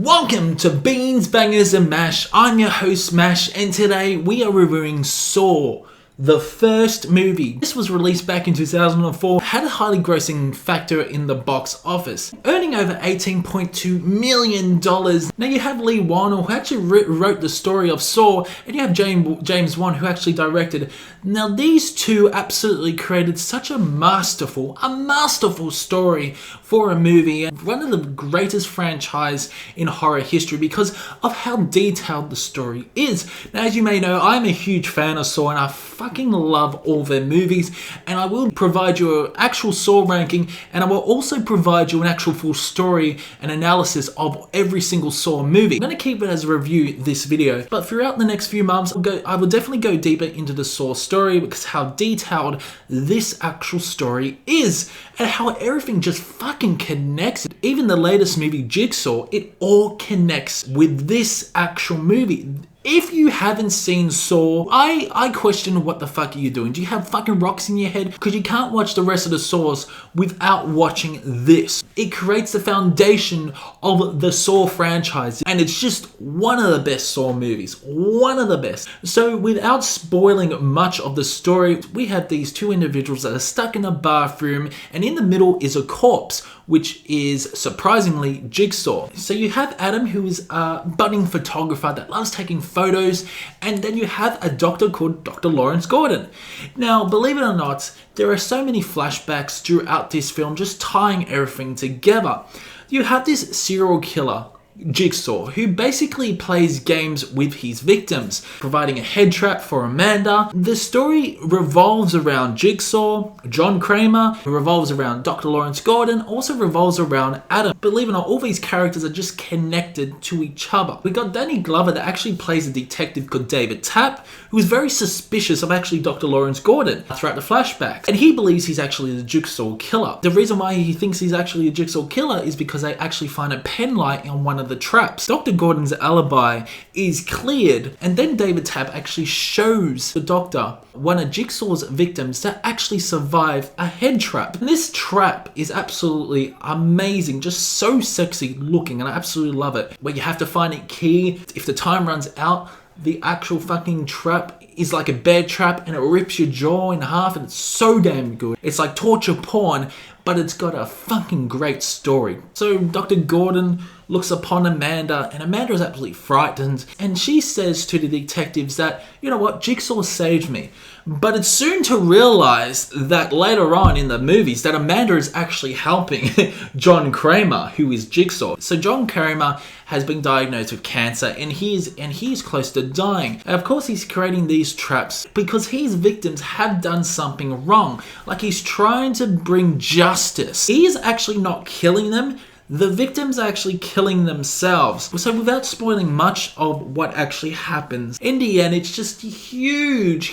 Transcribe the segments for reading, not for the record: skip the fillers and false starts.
Welcome to Beans, Bangers and Mash. I'm your host Mash, and today we are reviewing Saw, the first movie. This was released back in 2004, had a highly grossing factor in the box office, earning over $18.2 million. Now you have Lee Warner, who actually wrote the story of Saw, and you have James Wan, who actually directed. Now these two absolutely created such a masterful story for a movie, one of the greatest franchise in horror history because of how detailed the story is. Now, as you may know, I'm a huge fan of Saw and I fucking love all their movies, and I will provide you an actual Saw ranking, and I will also provide you an actual full story and analysis of every single Saw movie. I'm going to keep it as a review this video, but throughout the next few months I will definitely go deeper into the Saw story because how detailed this actual story is and how everything just fucking connects. Even the latest movie Jigsaw, it all connects with this actual movie. If you haven't seen Saw, I question what the fuck are you doing? Do you have fucking rocks in your head? Because you can't watch the rest of the Saws without watching this. It creates the foundation of the Saw franchise, and it's just one of the best Saw movies. One of the best. So without spoiling much of the story, we have these two individuals that are stuck in a bathroom, and in the middle is a corpse, which is surprisingly Jigsaw. So you have Adam, who is a budding photographer that loves taking photos, and then you have a doctor called Dr. Lawrence Gordon. Now, believe it or not, there are so many flashbacks throughout this film just tying everything together. You have this serial killer, Jigsaw, who basically plays games with his victims, providing a head trap for Amanda. The story revolves around Jigsaw, John Kramer, who revolves around Dr. Lawrence Gordon, also revolves around Adam. Believe it or not, all these characters are just connected to each other. We got Danny Glover that actually plays a detective called David Tapp, who is very suspicious of actually Dr. Lawrence Gordon throughout the flashbacks, and he believes he's actually the Jigsaw Killer. The reason why he thinks he's actually a Jigsaw Killer is because they actually find a pen light on one of the traps. Dr. Gordon's alibi is cleared, and then David Tapp actually shows the doctor one of Jigsaw's victims that actually survived a head trap. And this trap is absolutely amazing, just so sexy looking, and I absolutely love it. Where you have to find a key. If the time runs out, the actual fucking trap is like a bear trap and it rips your jaw in half, and it's so damn good. It's like torture porn, but it's got a fucking great story. So Dr. Gordon looks upon Amanda, and Amanda is absolutely frightened, and she says to the detectives that, you know what, Jigsaw saved me. But it's soon to realize that later on in the movies that Amanda is actually helping John Kramer, who is Jigsaw. So John Kramer has been diagnosed with cancer, and he's close to dying. And of course he's creating these traps because his victims have done something wrong. Like he's trying to bring justice. He's actually not killing them. The victims are actually killing themselves. So without spoiling much of what actually happens, in the end it's just a huge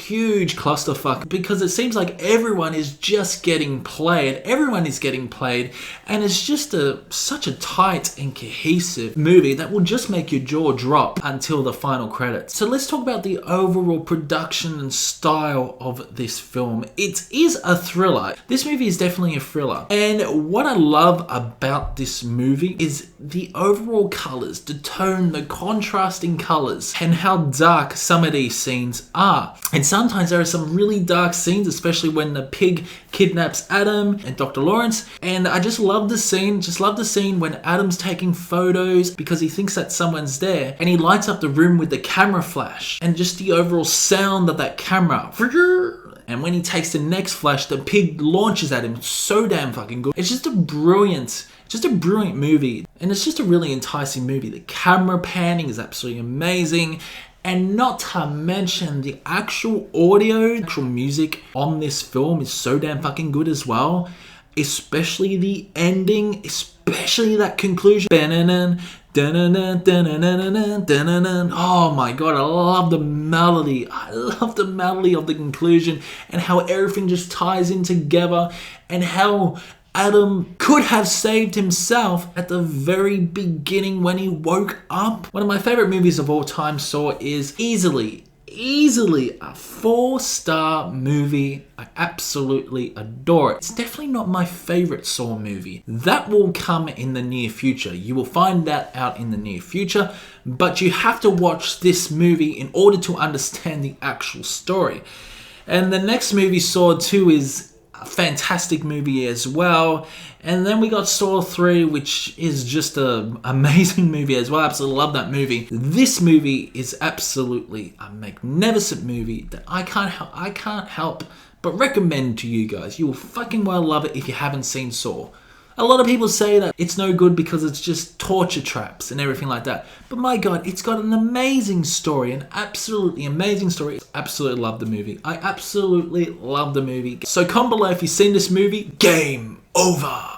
clusterfuck because it seems like everyone is just getting played. Everyone is getting played, and it's just such a tight and cohesive movie that will just make your jaw drop until the final credits. So let's talk about the overall production and style of this film. It is a thriller. This movie is definitely a thriller. And what I love about this movie is the overall colors, the tone, the contrasting colors, and how dark some of these scenes are. And sometimes there are some really dark scenes, especially when the pig kidnaps Adam and Dr. Lawrence. And I just love the scene when Adam's taking photos because he thinks that someone's there, and he lights up the room with the camera flash, and just the overall sound of that camera. And when he takes the next flash, the pig launches at him. It's so damn fucking good. It's just a brilliant movie. And it's just a really enticing movie. The camera panning is absolutely amazing. And not to mention the actual audio, actual music on this film is so damn fucking good as well. Especially the ending, especially that conclusion. Oh my god, I love the melody. I love the melody of the conclusion and how everything just ties in together, and how Adam could have saved himself at the very beginning when he woke up. One of my favorite movies of all time, Saw, is easily easily a 4-star movie. I absolutely adore it. It's definitely not my favorite Saw movie. That will come in the near future. You will find that out in the near future, but you have to watch this movie in order to understand the actual story. And the next movie, Saw 2, is a fantastic movie as well. And then we got Saw 3, which is just an amazing movie as well. I absolutely love that movie. This movie is absolutely a magnificent movie that I can't help but recommend to you guys. You will fucking well love it if you haven't seen Saw. A lot of people say that it's no good because it's just torture traps and everything like that. But my God, it's got an amazing story, an absolutely amazing story. I absolutely love the movie. I absolutely love the movie. So comment below if you've seen this movie. Game over.